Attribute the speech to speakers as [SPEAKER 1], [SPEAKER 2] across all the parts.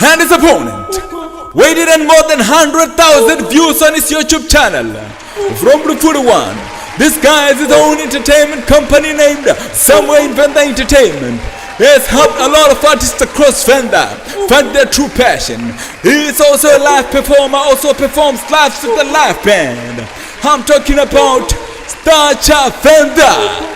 [SPEAKER 1] And his opponent waited in more than 100,000 views on his YouTube channel. From Blue 1, this guy has his own entertainment company named Somewhere in Venda Entertainment. He has helped a lot of artists across Venda find their true passion. He is also a live performer, also performs live with a live band. I'm talking about Starcha Venda.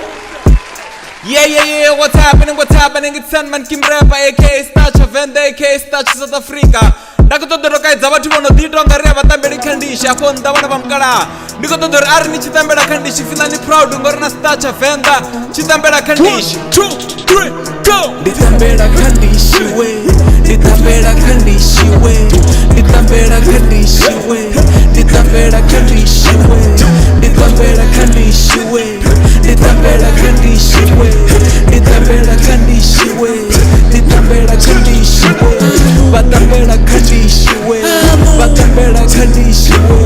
[SPEAKER 1] Yeah, what's happening, it's Sandman Kim Rapper aka Starcha Venda aka Starcha South Africa. Nakutodoro kai zawati wono didonga reva tambedi khandisha konda wana bamkala nikotodoro arni chitambeda khandishi finally proud ngorna Starcha Venda chitambeda khandishi 2 3 go ditambeda khandishi we ditambeda khandishi we ditambeda khandishi we ditambeda khandishi we ditambeda khandishi we ditambeda khandishi we ditambeda khandishi we ditambeda khandishi we batambeda khandishi we batambeda khandishi we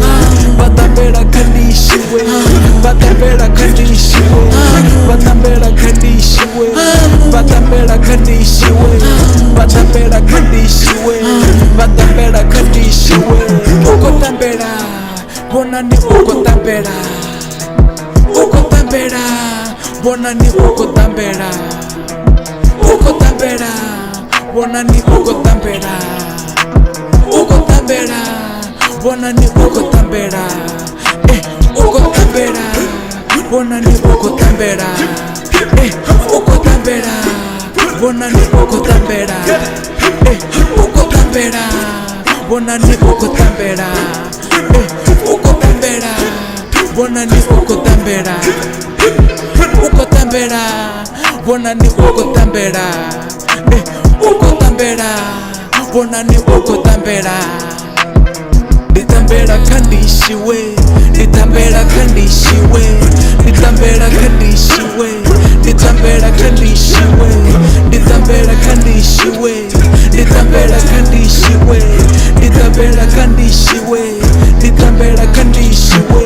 [SPEAKER 1] batambeda khandishi we batambeda khandishi we batambeda khandishi we batambeda khandishi we batambeda khandishi we batambeda khandishi we ukotambeda bonani ukotambeda ukotambeda bonani ukotambeda ukotambeda bonani ukotambeda ukotambeda bonani ukotambeda ukotambeda bonani ukotambeda ukotambeda bonani ukotambeda ukotambeda bonani ukotambeda ukotambeda bonani ukotambeda ukotambeda bonani ukotambeda ukotambeda bonani ukotambeda ditambeda khandishi we ditambeda khandishi we ditambeda khandishi we ditambeda khandishi we ditambeda khandishi we ditambeda khandishi we ditambeda khandishi we ditambeda khandishi we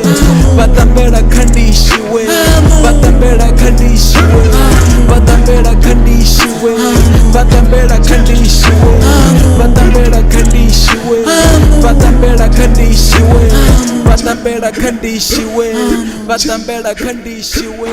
[SPEAKER 1] batambeda khandishi we batambeda khandishi we batambeda khandishi we batambeda khandishi we batambeda khandishi we batambeda khandishi we batambeda khandishi we batambeda khandishi we